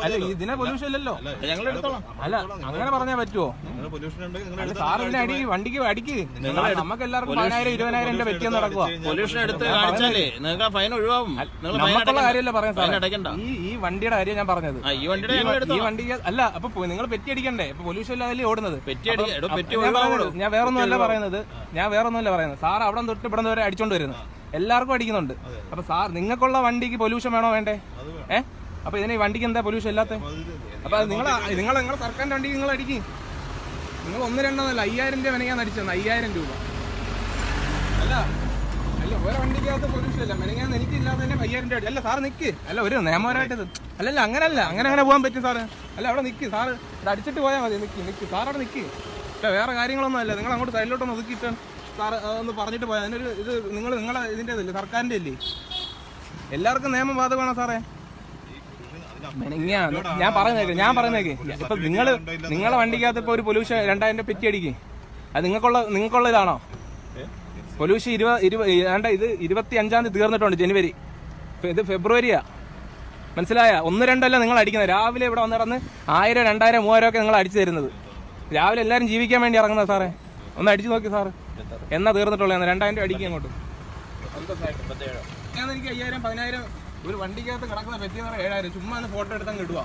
അല്ല ഇതിനെ പൊല്യൂഷൻ ഇല്ലല്ലോ, ഞങ്ങൾ എടുത്തോളാം. അല്ല അങ്ങനെ പറഞ്ഞാൽ പറ്റുമോ? സാറിനെ അടി, വണ്ടിക്ക് അടിക്ക്. നമുക്ക് എല്ലാവർക്കും 10,000 20,000 രൂപ വെറ്റിയെന്ന് നടക്കുക. പൊല്യൂഷൻ എടുത്ത് കാണിച്ചാലേ നിങ്ങൾക്ക് ഫൈൻ ഒഴിവാകും. നമുക്കുള്ള കാര്യമല്ല പറയാൻ സാർ, ഈ വണ്ടിയുടെ കാര്യം ഞാൻ പറഞ്ഞത്. ഈ വണ്ടി അല്ല, അപ്പൊ നിങ്ങൾ പെറ്റി അടിക്കണ്ടേ? ഇപ്പൊ പൊല്യൂഷൻ ഇല്ലാതെ ഓടുന്നത്. ഞാൻ വേറൊന്നുമല്ല പറയുന്നത്, സാർ അവിടെ തൊട്ട് ഇവിടെ വരെ അടിച്ചോണ്ട് വരുന്നത്, എല്ലാവർക്കും അടിക്കുന്നുണ്ട്. അപ്പൊ സാർ നിങ്ങൾക്കുള്ള വണ്ടിക്ക് പൊല്യൂഷൻ വേണോ വേണ്ടേ? അപ്പൊ ഇതിന് ഈ വണ്ടിക്ക് എന്താ പൊല്യൂഷൻ ഇല്ലാത്ത? അപ്പൊ നിങ്ങളെ സർക്കാരിന്റെ വണ്ടിക്ക് നിങ്ങൾ അടിക്കും. നിങ്ങൾ 1-2 5,000 രൂപ മെനങ്ങാന്ന് അടിച്ചത്. 5,000 രൂപ അല്ല ഓരോ വണ്ടിക്കകത്ത് പൊല്യൂഷൻ ഇല്ല. മെനങ്ങാന്ന് എനിക്കില്ലാതെ തന്നെ 5,000 രൂപ. അല്ല സാർ നിക്ക്, അല്ല ഒരു നിയമപരമായിട്ടത് അല്ലല്ല, അങ്ങനെ പോകാൻ പറ്റും സാറ്. അല്ല അവിടെ നിക്ക് സാറ്, ഇത് അടിച്ചിട്ട് പോയാൽ മതി. നിക്ക് സാർ അവിടെ നിക്ക്. അല്ല വേറെ കാര്യങ്ങളൊന്നും അല്ല, നിങ്ങൾ അങ്ങോട്ട് സൈഡിലോട്ടൊന്ന് ഒതുക്കിയിട്ട് സാർ ഒന്ന് പറഞ്ഞിട്ട് പോയാൽ അതിനൊരു ഇത് നിങ്ങളെ ഇതിൻ്റെ ഇതല്ലേ, സർക്കാരിൻ്റെ അല്ലേ? എല്ലാവർക്കും നിയമം ബാധകമാണോ സാറേ? ഞാൻ പറയുന്നേക്ക് ഇപ്പൊ നിങ്ങളെ വണ്ടിക്കകത്ത് ഇപ്പൊ ഒരു പൊല്യൂഷൻ 2,000 രൂപ പെറ്റി അടിക്കും. അത് നിങ്ങൾക്കുള്ള ഇതാണോ പൊല്യൂഷൻ? ഇത് 25-ാം തീയതി തീർന്നിട്ടുണ്ട്, ജനുവരി. ഇത് ഫെബ്രുവരിയാ, മനസ്സിലായ? 1-2 അല്ല നിങ്ങൾ അടിക്കുന്നത്. രാവിലെ ഇവിടെ വന്ന് കിടന്ന് 1000 2000 3000 ഒക്കെ നിങ്ങൾ അടിച്ചു തരുന്നത്. രാവിലെ എല്ലാവരും ജീവിക്കാൻ വേണ്ടി ഇറങ്ങുന്നത് സാറേ. ഒന്ന് അടിച്ചു നോക്കി സാറ്, എന്നാ തീർന്നിട്ടുള്ള 2,000 രൂപ അടിക്കുക അങ്ങോട്ട്. എനിക്ക് 5,000 10,000 ഒരു വണ്ടിക്കകത്ത് കിടക്കുന്ന പറ്റിയെന്ന് പറഞ്ഞാൽ 7,000 ചുമ്മാ ഫോട്ടോ എടുത്താൽ കിട്ടുക.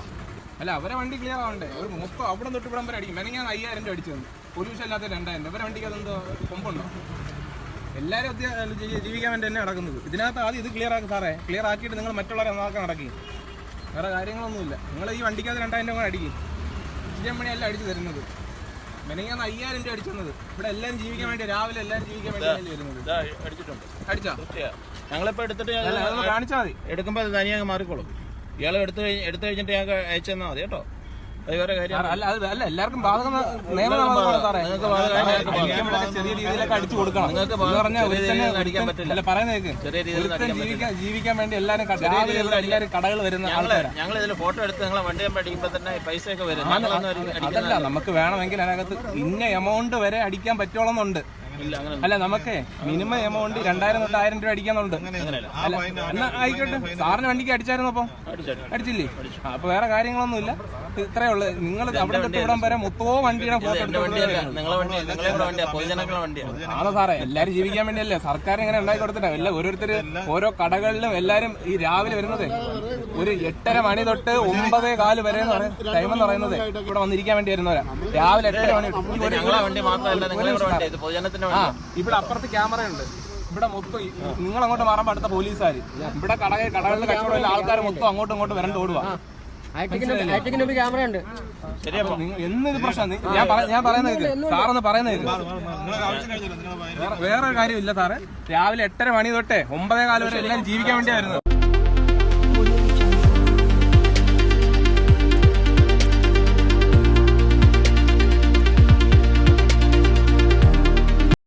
അല്ല അവരെ വണ്ടി ക്ലിയർ ആവണ്ടേ? ഒരു മൊത്തം അവിടെ തൊട്ട് ഇവിടം വരെ അടിക്കും. മെനങ്ങാൻ 5,000 രൂപ അടിച്ചു തന്നു. പൊല്യൂഷൻ അല്ലാത്ത 2,000. ഇവരെ വണ്ടിക്കകത്ത് എന്തോ കൊമ്പുണ്ടോ? എല്ലാവരും ജീവിക്കാൻ വേണ്ടി തന്നെ നടക്കുന്നത്. ഇതിനകത്ത് ആദ്യം ഇത് ക്ലിയർ ആക്കി സാറേ. ക്ലിയർ ആക്കിയിട്ട് നിങ്ങൾ മറ്റുള്ളവരെ നന്നാക്കാൻ നടക്കി. വേറെ കാര്യങ്ങളൊന്നുമില്ല. നിങ്ങൾ ഈ വണ്ടിക്കകത്ത് 2,000 രൂപ അടിക്കും. മണിയല്ല അടിച്ചു തരുന്നത്. മെനങ്ങാന്ന് 5,000 രൂപ അടിച്ചത്. ഇവിടെ എല്ലാവരും ജീവിക്കാൻ വേണ്ടി, രാവിലെ എല്ലാവരും ജീവിക്കാൻ വേണ്ടി വരുന്നത്. അടിച്ചാ ഞങ്ങളിപ്പോ എടുത്തിട്ട് കാണിച്ചാൽ മതി. എടുക്കുമ്പോ അത് തനിയെ മാറിക്കോളും. ഇയാളെ എടുത്തു കഴിഞ്ഞിട്ട് ഞങ്ങൾക്ക് അയച്ചു തന്നാൽ മതി കേട്ടോ. അല്ല എല്ലാവർക്കും ബാധകം ചെറിയ രീതിയിലൊക്കെ അടിച്ചു കൊടുക്കണം. ജീവിക്കാൻ വേണ്ടി എല്ലാവരും കടകൾ വരുന്ന ആൾക്കാരാണ്. ഞങ്ങൾ ഇതിൽ ഫോട്ടോ എടുത്ത് നിങ്ങളെ വണ്ടി അടിക്കുമ്പോ തന്നെ പൈസയൊക്കെ വരും. അതല്ല, നമുക്ക് വേണമെങ്കിൽ അതിനകത്ത് ഇന്ന എമൗണ്ട് വരെ അടിക്കാൻ പറ്റോളന്നുണ്ട്. അല്ല നമുക്ക് മിനിമം എമൗണ്ട് 2,000 തൊട്ട് 1,000 രൂപ അടിക്കാന്നുണ്ട്. എന്നാ ആയിക്കോട്ടെ, സാറിന് വണ്ടിക്ക് അടിച്ചായിരുന്നു? അപ്പൊ അടിച്ചില്ലേ? അപ്പൊ വേറെ കാര്യങ്ങളൊന്നുമില്ല, ഇത്രയേ ഉള്ളു. നിങ്ങൾ അവിടെ തൊട്ട് ഇവിടം വരെ മൊത്തവും വണ്ടിയുടെ ഫോട്ടോ ആണോ സാറേ? എല്ലാരും ജീവിക്കാൻ വേണ്ടിയല്ലേ സർക്കാർ ഇങ്ങനെ ഉണ്ടാക്കി കൊടുത്തിട്ട്. ഓരോരുത്തര് ഓരോ കടകളിലും എല്ലാരും ഈ രാവിലെ വരുന്നത് ഒരു 8:30 മണി തൊട്ട് 9:15 വരെ ടൈം എന്ന് പറയുന്നത് ഇവിടെ വന്നിരിക്കാൻ വേണ്ടി വരുന്നവരാ. രാവിലെ 8:30 മണി. ഇവിടെ അപ്പുറത്ത് ക്യാമറ ഉണ്ട്. ഇവിടെ മൊത്തം നിങ്ങൾ അങ്ങോട്ട് മാറുമ്പോൾ അടുത്ത പോലീസുകാർ. ഇവിടെ കടകളിൽ കച്ചവടം ആൾക്കാർ മൊത്തം അങ്ങോട്ടും ഇങ്ങോട്ടും വരണ്ട് ഓടുക. എന്നിത് പ്രശ്നം ഞാൻ പറയുന്നത് സാറൊന്ന് പറയുന്നത് വേറെ കാര്യമില്ല സാറേ. രാവിലെ 8:30 മണി തൊട്ടേ 9:15 വരെ എല്ലാവരും ജീവിക്കാൻ വേണ്ടിയാ വരുന്നത്.